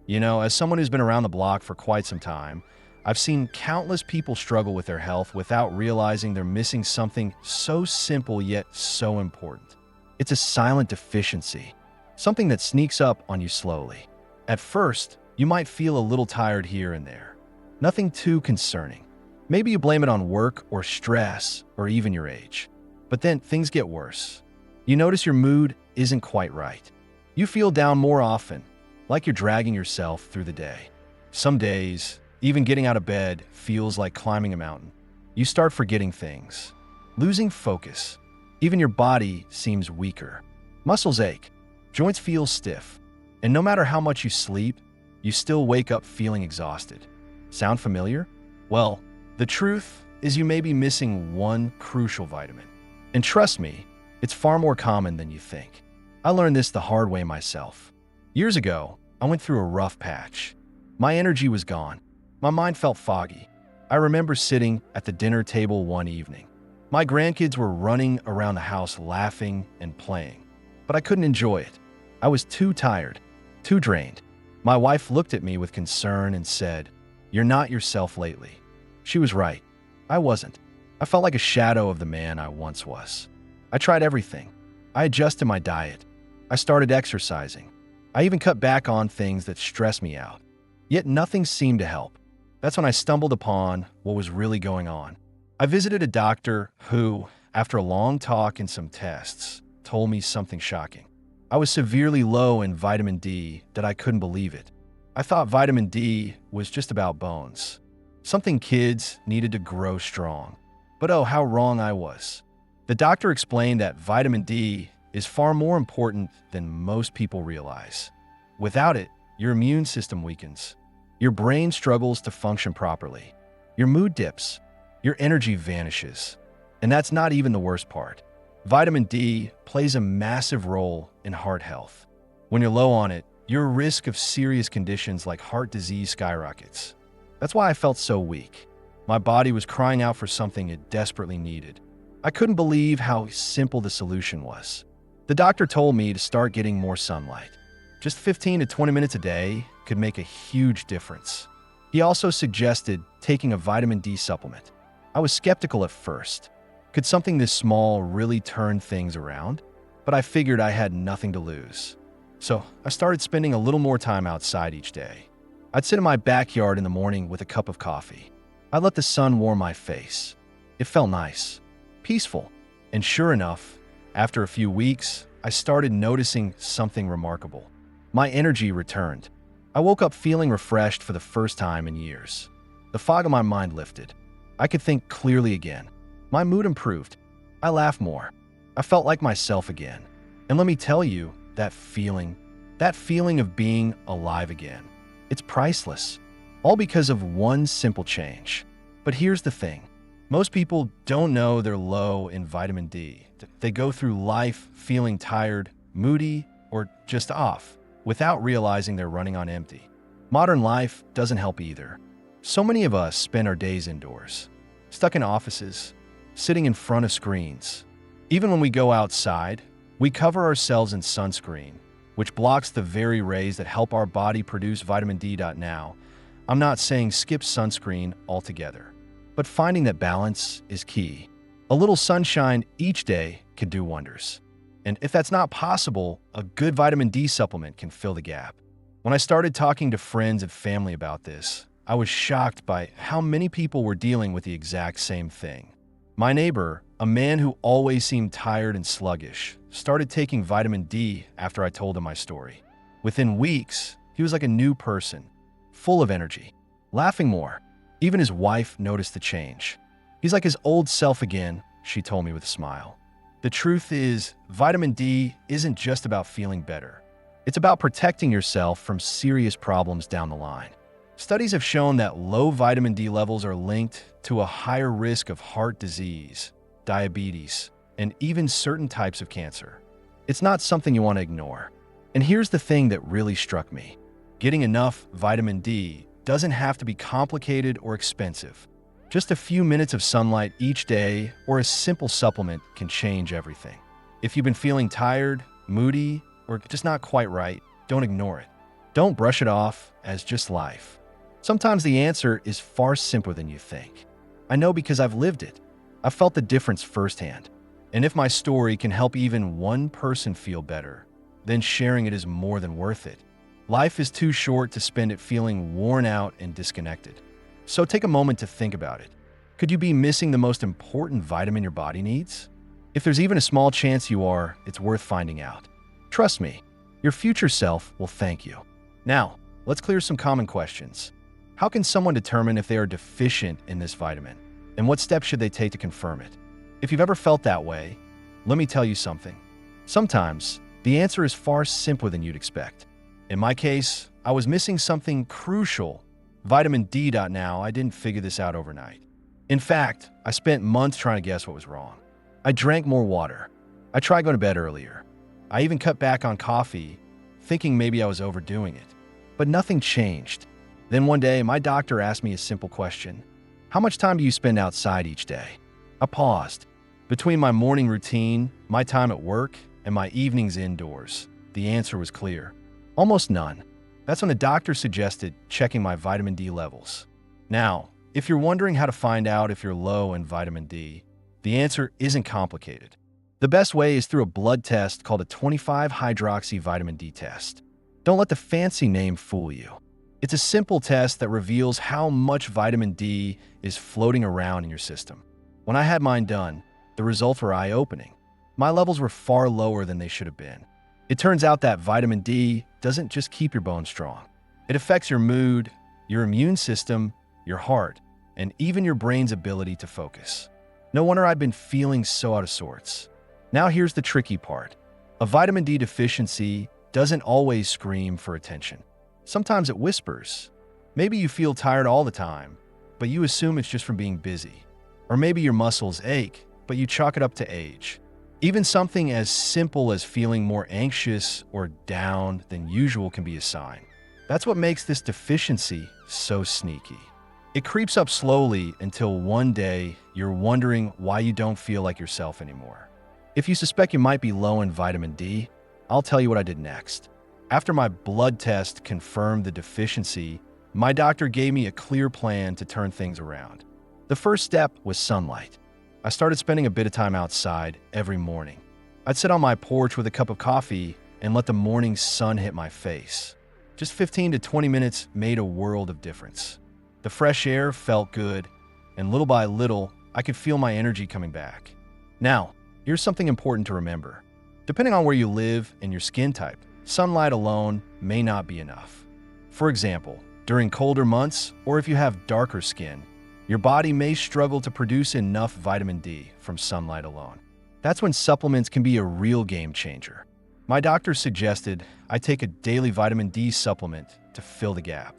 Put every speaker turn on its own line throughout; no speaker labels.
As someone who's been around the block for quite some time, I've seen countless people struggle with their health without realizing they're missing something so simple yet so important. It's a silent deficiency, something that sneaks up on you slowly. At first, you might feel a little tired here and there. Nothing too concerning. Maybe you blame it on work or stress or even your age. But then things get worse. You notice your mood isn't quite right. You feel down more often, like you're dragging yourself through the day. Some days, even getting out of bed feels like climbing a mountain. You start forgetting things, losing focus. Even your body seems weaker. Muscles ache, joints feel stiff, and no matter how much you sleep, you still wake up feeling exhausted. Sound familiar? Well, the truth is you may be missing one crucial vitamin. And trust me, it's far more common than you think. I learned this the hard way myself. Years ago, I went through a rough patch. My energy was gone. My mind felt foggy. I remember sitting at the dinner table one evening. My grandkids were running around the house laughing and playing, but I couldn't enjoy it. I was too tired, too drained. My wife looked at me with concern and said, "You're not yourself lately." She was right. I wasn't. I felt like a shadow of the man I once was. I tried everything. I adjusted my diet. I started exercising. I even cut back on things that stressed me out. Yet nothing seemed to help. That's when I stumbled upon what was really going on. I visited a doctor who, after a long talk and some tests, told me something shocking. I was severely low in vitamin D that I couldn't believe it. I thought vitamin D was just about bones, something kids needed to grow strong. But oh, how wrong I was. The doctor explained that vitamin D is far more important than most people realize. Without it, your immune system weakens. Your brain struggles to function properly. Your mood dips. Your energy vanishes. And that's not even the worst part. Vitamin D plays a massive role in heart health. When you're low on it, your risk of serious conditions like heart disease skyrockets. That's why I felt so weak. My body was crying out for something it desperately needed. I couldn't believe how simple the solution was. The doctor told me to start getting more sunlight. Just 15 to 20 minutes a day could make a huge difference. He also suggested taking a vitamin D supplement. I was skeptical at first. Could something this small really turn things around? But I figured I had nothing to lose. So I started spending a little more time outside each day. I'd sit in my backyard in the morning with a cup of coffee. I'd let the sun warm my face. It felt nice, peaceful. And sure enough, after a few weeks, I started noticing something remarkable. My energy returned. I woke up feeling refreshed for the first time in years. The fog of my mind lifted. I could think clearly again. My mood improved. I laughed more. I felt like myself again. And let me tell you, that feeling of being alive again, it's priceless. All because of one simple change. But here's the thing. Most people don't know they're low in vitamin D. They go through life feeling tired, moody, or just off, without realizing they're running on empty. Modern life doesn't help either. So many of us spend our days indoors, stuck in offices, sitting in front of screens. Even when we go outside, we cover ourselves in sunscreen, which blocks the very rays that help our body produce vitamin D. Now, I'm not saying skip sunscreen altogether, but finding that balance is key. A little sunshine each day can do wonders. And if that's not possible, a good vitamin D supplement can fill the gap. When I started talking to friends and family about this, I was shocked by how many people were dealing with the exact same thing. My neighbor, a man who always seemed tired and sluggish, started taking vitamin D after I told him my story. Within weeks, he was like a new person, full of energy, laughing more. Even his wife noticed the change. He's like his old self again, she told me with a smile. The truth is, vitamin D isn't just about feeling better. It's about protecting yourself from serious problems down the line. Studies have shown that low vitamin D levels are linked to a higher risk of heart disease, diabetes, and even certain types of cancer. It's not something you want to ignore. And here's the thing that really struck me. Getting enough vitamin D doesn't have to be complicated or expensive. Just a few minutes of sunlight each day or a simple supplement can change everything. If you've been feeling tired, moody, or just not quite right, don't ignore it. Don't brush it off as just life. Sometimes the answer is far simpler than you think. I know because I've lived it. I've felt the difference firsthand. And if my story can help even one person feel better, then sharing it is more than worth it. Life is too short to spend it feeling worn out and disconnected. So take a moment to think about it. Could you be missing the most important vitamin your body needs? If there's even a small chance you are, it's worth finding out. Trust me, your future self will thank you. Now, let's clear some common questions. How can someone determine if they are deficient in this vitamin? And what steps should they take to confirm it? If you've ever felt that way, let me tell you something. Sometimes, the answer is far simpler than you'd expect. In my case, I was missing something crucial, vitamin D. Now, I didn't figure this out overnight. In fact, I spent months trying to guess what was wrong. I drank more water. I tried going to bed earlier. I even cut back on coffee, thinking maybe I was overdoing it. But nothing changed. Then one day, my doctor asked me a simple question. How much time do you spend outside each day? I paused. Between my morning routine, my time at work, and my evenings indoors, the answer was clear. Almost none. That's when the doctor suggested checking my vitamin D levels. Now, if you're wondering how to find out if you're low in vitamin D, the answer isn't complicated. The best way is through a blood test called a 25-hydroxy vitamin D test. Don't let the fancy name fool you. It's a simple test that reveals how much vitamin D is floating around in your system. When I had mine done, the results were eye-opening. My levels were far lower than they should have been. It turns out that vitamin D doesn't just keep your bones strong. It affects your mood, your immune system, your heart, and even your brain's ability to focus. No wonder I've been feeling so out of sorts. Now here's the tricky part. A vitamin D deficiency doesn't always scream for attention. Sometimes it whispers. Maybe you feel tired all the time, but you assume it's just from being busy. Or maybe your muscles ache, but you chalk it up to age. Even something as simple as feeling more anxious or down than usual can be a sign. That's what makes this deficiency so sneaky. It creeps up slowly until one day you're wondering why you don't feel like yourself anymore. If you suspect you might be low in vitamin D, I'll tell you what I did next. After my blood test confirmed the deficiency, my doctor gave me a clear plan to turn things around. The first step was sunlight. I started spending a bit of time outside every morning. I'd sit on my porch with a cup of coffee and let the morning sun hit my face. Just 15 to 20 minutes made a world of difference. The fresh air felt good, and little by little, I could feel my energy coming back. Now, here's something important to remember. Depending on where you live and your skin type, sunlight alone may not be enough. For example, during colder months, or if you have darker skin, your body may struggle to produce enough vitamin D from sunlight alone. That's when supplements can be a real game changer. My doctor suggested I take a daily vitamin D supplement to fill the gap.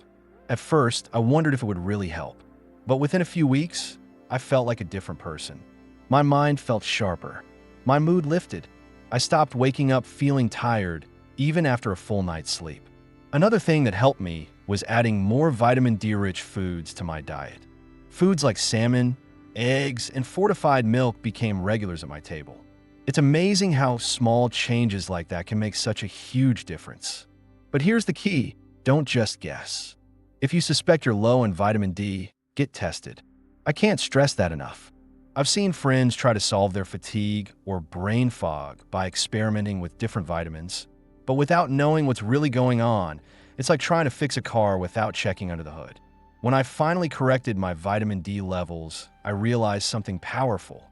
At first, I wondered if it would really help. But within a few weeks, I felt like a different person. My mind felt sharper. My mood lifted. I stopped waking up feeling tired, even after a full night's sleep. Another thing that helped me was adding more vitamin D-rich foods to my diet. Foods like salmon, eggs, and fortified milk became regulars at my table. It's amazing how small changes like that can make such a huge difference. But here's the key: don't just guess. If you suspect you're low in vitamin D, get tested. I can't stress that enough. I've seen friends try to solve their fatigue or brain fog by experimenting with different vitamins, but without knowing what's really going on, it's like trying to fix a car without checking under the hood. When I finally corrected my vitamin D levels, I realized something powerful.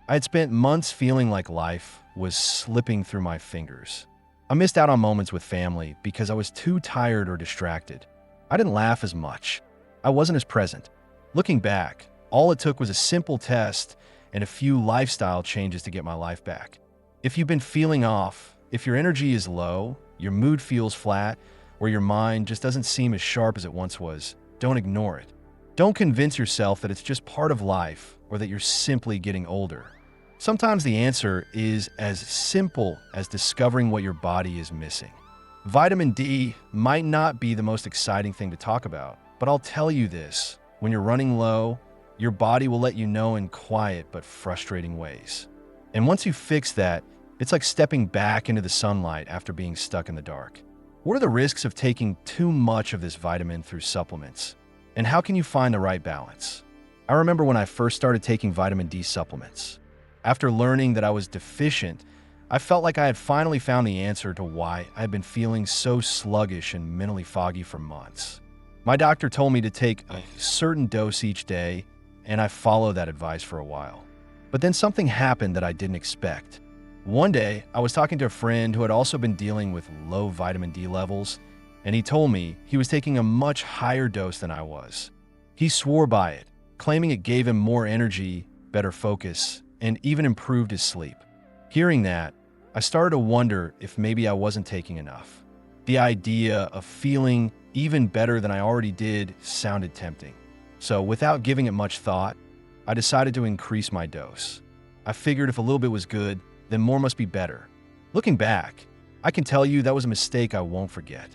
I had spent months feeling like life was slipping through my fingers. I missed out on moments with family because I was too tired or distracted. I didn't laugh as much. I wasn't as present. Looking back, all it took was a simple test and a few lifestyle changes to get my life back. If you've been feeling off, if your energy is low, your mood feels flat, or your mind just doesn't seem as sharp as it once was, don't ignore it. Don't convince yourself that it's just part of life or that you're simply getting older. Sometimes the answer is as simple as discovering what your body is missing. Vitamin D might not be the most exciting thing to talk about, but I'll tell you this: when you're running low, your body will let you know in quiet but frustrating ways. And once you fix that, it's like stepping back into the sunlight after being stuck in the dark. What are the risks of taking too much of this vitamin through supplements? And how can you find the right balance? I remember when I first started taking vitamin D supplements. After learning that I was deficient, I felt like I had finally found the answer to why I had been feeling so sluggish and mentally foggy for months. My doctor told me to take a certain dose each day, and I followed that advice for a while. But then something happened that I didn't expect. One day, I was talking to a friend who had also been dealing with low vitamin D levels, and he told me he was taking a much higher dose than I was. He swore by it, claiming it gave him more energy, better focus, and even improved his sleep. Hearing that, I started to wonder if maybe I wasn't taking enough. The idea of feeling even better than I already did sounded tempting. So without giving it much thought, I decided to increase my dose. I figured if a little bit was good, then more must be better. Looking back, I can tell you that was a mistake I won't forget.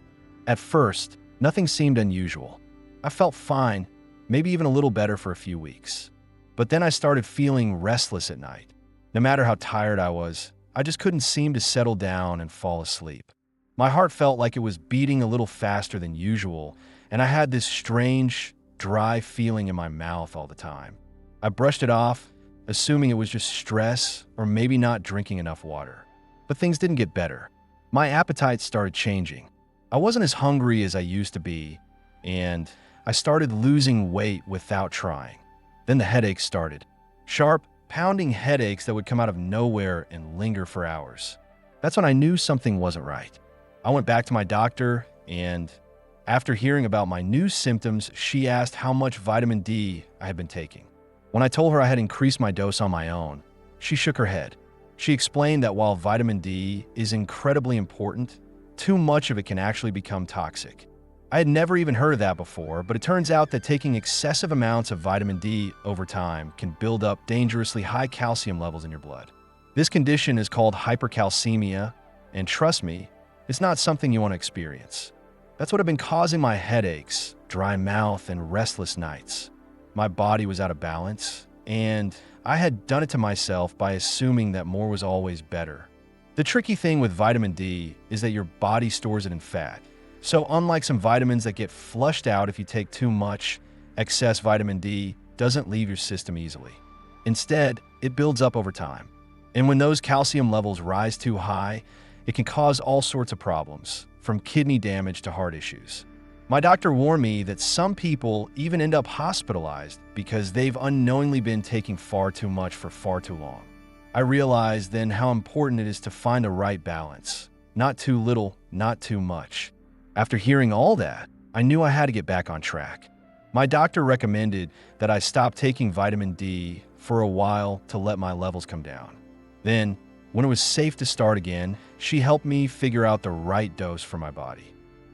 At first, nothing seemed unusual. I felt fine, maybe even a little better for a few weeks. But then I started feeling restless at night. No matter how tired I was, I just couldn't seem to settle down and fall asleep. My heart felt like it was beating a little faster than usual, and I had this strange, dry feeling in my mouth all the time. I brushed it off, assuming it was just stress or maybe not drinking enough water. But things didn't get better. My appetite started changing. I wasn't as hungry as I used to be, and I started losing weight without trying. Then the headaches started. Sharp, pounding headaches that would come out of nowhere and linger for hours. That's when I knew something wasn't right. I went back to my doctor, and after hearing about my new symptoms, she asked how much vitamin D I had been taking. When I told her I had increased my dose on my own, she shook her head. She explained that while vitamin D is incredibly important, too much of it can actually become toxic. I had never even heard of that before, but it turns out that taking excessive amounts of vitamin D over time can build up dangerously high calcium levels in your blood. This condition is called hypercalcemia, and trust me, it's not something you want to experience. That's what had been causing my headaches, dry mouth, and restless nights. My body was out of balance, and I had done it to myself by assuming that more was always better. The tricky thing with vitamin D is that your body stores it in fat. So unlike some vitamins that get flushed out if you take too much, excess vitamin D doesn't leave your system easily. Instead, it builds up over time. And when those calcium levels rise too high, it can cause all sorts of problems, from kidney damage to heart issues. My doctor warned me that some people even end up hospitalized because they've unknowingly been taking far too much for far too long. I realized then how important it is to find the right balance. Not too little, not too much. After hearing all that, I knew I had to get back on track. My doctor recommended that I stop taking vitamin D for a while to let my levels come down. Then, when it was safe to start again, she helped me figure out the right dose for my body.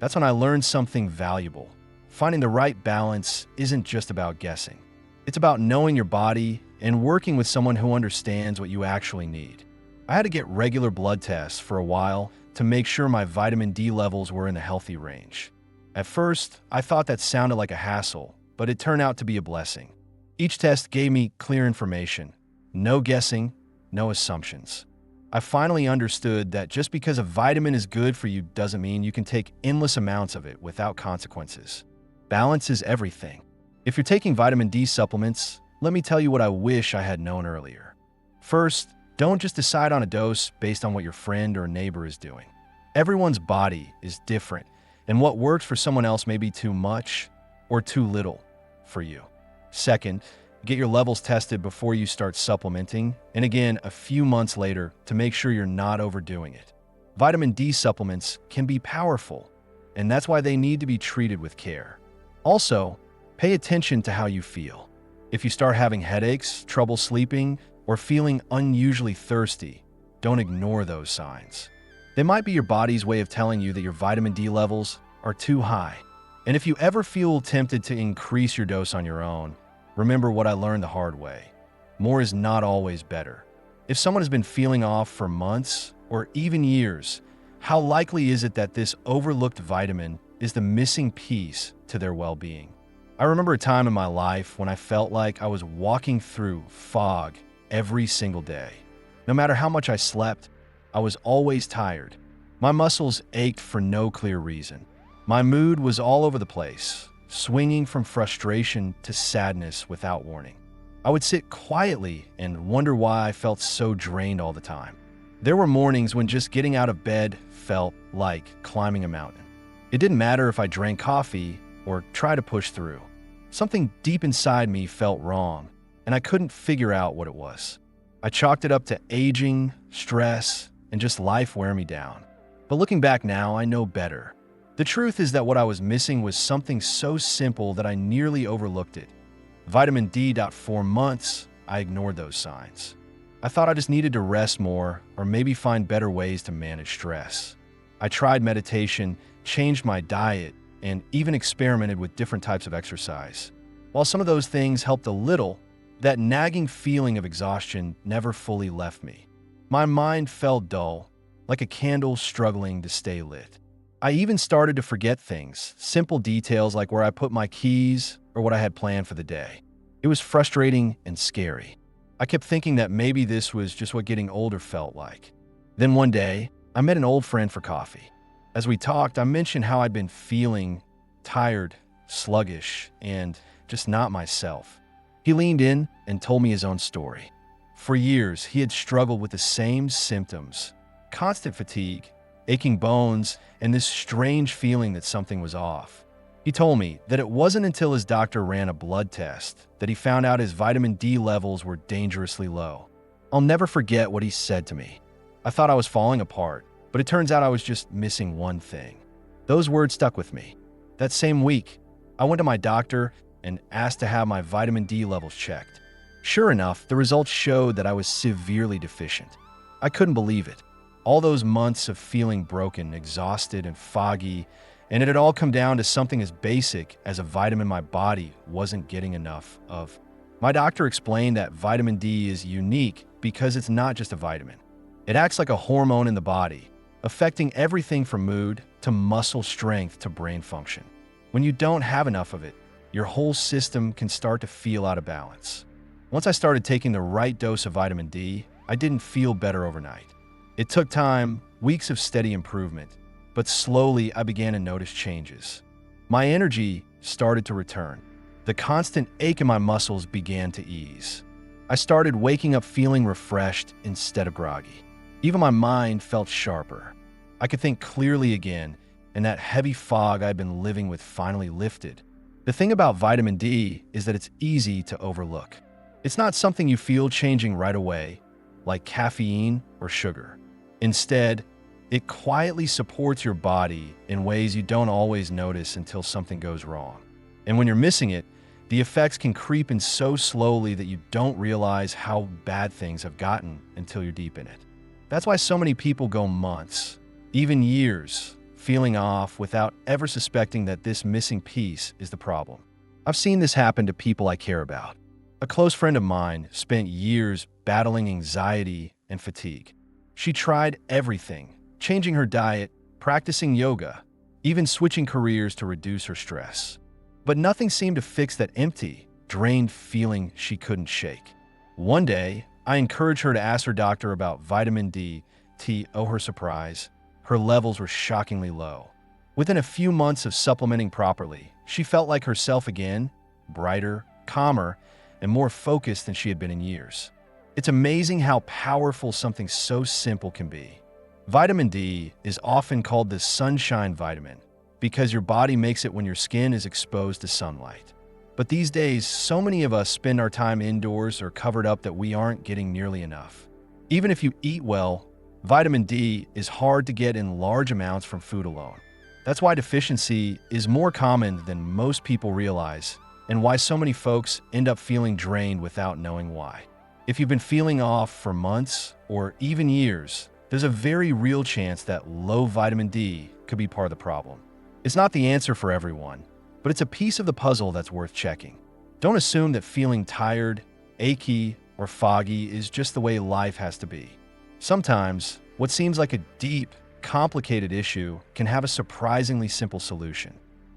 That's when I learned something valuable. Finding the right balance isn't just about guessing. It's about knowing your body and working with someone who understands what you actually need. I had to get regular blood tests for a while to make sure my vitamin D levels were in the healthy range. At first, I thought that sounded like a hassle, but it turned out to be a blessing. Each test gave me clear information. No guessing, no assumptions. I finally understood that just because a vitamin is good for you doesn't mean you can take endless amounts of it without consequences. Balance is everything. If you're taking vitamin D supplements, let me tell you what I wish I had known earlier. First, don't just decide on a dose based on what your friend or neighbor is doing. Everyone's body is different, and what works for someone else may be too much or too little for you. Second, get your levels tested before you start supplementing, and again a few months later to make sure you're not overdoing it. Vitamin D supplements can be powerful, and that's why they need to be treated with care. Also, pay attention to how you feel. If you start having headaches, trouble sleeping, or feeling unusually thirsty, don't ignore those signs. They might be your body's way of telling you that your vitamin D levels are too high. And if you ever feel tempted to increase your dose on your own, remember what I learned the hard way. More is not always better. If someone has been feeling off for months or even years, how likely is it that this overlooked vitamin is the missing piece to their well-being? I remember a time in my life when I felt like I was walking through fog every single day. No matter how much I slept, I was always tired. My muscles ached for no clear reason. My mood was all over the place, swinging from frustration to sadness without warning. I would sit quietly and wonder why I felt so drained all the time. There were mornings when just getting out of bed felt like climbing a mountain. It didn't matter if I drank coffee or tried to push through. Something deep inside me felt wrong, and I couldn't figure out what it was. I chalked it up to aging, stress, and just life wearing me down. But looking back now, I know better. The truth is that what I was missing was something so simple that I nearly overlooked it. Vitamin D. For months, I ignored those signs. I thought I just needed to rest more or maybe find better ways to manage stress. I tried meditation, changed my diet, and even experimented with different types of exercise. While some of those things helped a little, that nagging feeling of exhaustion never fully left me. My mind felt dull, like a candle struggling to stay lit. I even started to forget things, simple details like where I put my keys or what I had planned for the day. It was frustrating and scary. I kept thinking that maybe this was just what getting older felt like. Then one day, I met an old friend for coffee. As we talked, I mentioned how I'd been feeling tired, sluggish, and just not myself. He leaned in and told me his own story. For years, he had struggled with the same symptoms: constant fatigue, aching bones, and this strange feeling that something was off. He told me that it wasn't until his doctor ran a blood test that he found out his vitamin D levels were dangerously low. I'll never forget what he said to me. I thought I was falling apart, but it turns out I was just missing one thing. Those words stuck with me. That same week, I went to my doctor and asked to have my vitamin D levels checked. Sure enough, the results showed that I was severely deficient. I couldn't believe it. All those months of feeling broken, exhausted, and foggy, and it had all come down to something as basic as a vitamin my body wasn't getting enough of. My doctor explained that vitamin D is unique because it's not just a vitamin. It acts like a hormone in the body, affecting everything from mood to muscle strength to brain function. When you don't have enough of it, your whole system can start to feel out of balance. Once I started taking the right dose of vitamin D, I didn't feel better overnight. It took time, weeks of steady improvement, but slowly I began to notice changes. My energy started to return. The constant ache in my muscles began to ease. I started waking up feeling refreshed instead of groggy. Even my mind felt sharper. I could think clearly again, and that heavy fog I'd been living with finally lifted. The thing about vitamin D is that it's easy to overlook. It's not something you feel changing right away, like caffeine or sugar. Instead, it quietly supports your body in ways you don't always notice until something goes wrong. And when you're missing it, the effects can creep in so slowly that you don't realize how bad things have gotten until you're deep in it. That's why so many people go months, even years, feeling off without ever suspecting that this missing piece is the problem. I've seen this happen to people I care about. A close friend of mine spent years battling anxiety and fatigue. She tried everything, changing her diet, practicing yoga, even switching careers to reduce her stress. But nothing seemed to fix that empty, drained feeling she couldn't shake. One day, I encouraged her to ask her doctor about vitamin D. To her surprise, her levels were shockingly low. Within a few months of supplementing properly, she felt like herself again, brighter, calmer, and more focused than she had been in years. It's amazing how powerful something so simple can be. Vitamin D is often called the sunshine vitamin because your body makes it when your skin is exposed to sunlight. But these days, so many of us spend our time indoors or covered up that we aren't getting nearly enough. Even if you eat well, vitamin D is hard to get in large amounts from food alone. That's why deficiency is more common than most people realize, and why so many folks end up feeling drained without knowing why. If you've been feeling off for months or even years, there's a very real chance that low vitamin D could be part of the problem. It's not the answer for everyone, but it's a piece of the puzzle that's worth checking. Don't assume that feeling tired, achy, or foggy is just the way life has to be. Sometimes, what seems like a deep, complicated issue can have a surprisingly simple solution.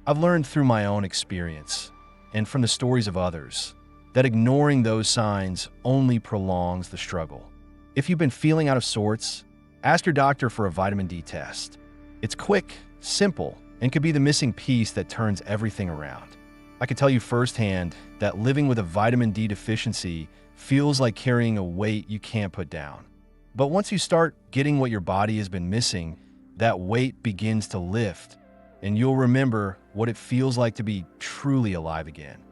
I've learned through my own experience and from the stories of others that ignoring those signs only prolongs the struggle. If you've been feeling out of sorts, ask your doctor for a vitamin D test. It's quick, simple, and could be the missing piece that turns everything around. I can tell you firsthand that living with a vitamin D deficiency feels like carrying a weight you can't put down. But once you start getting what your body has been missing, that weight begins to lift, and you'll remember what it feels like to be truly alive again.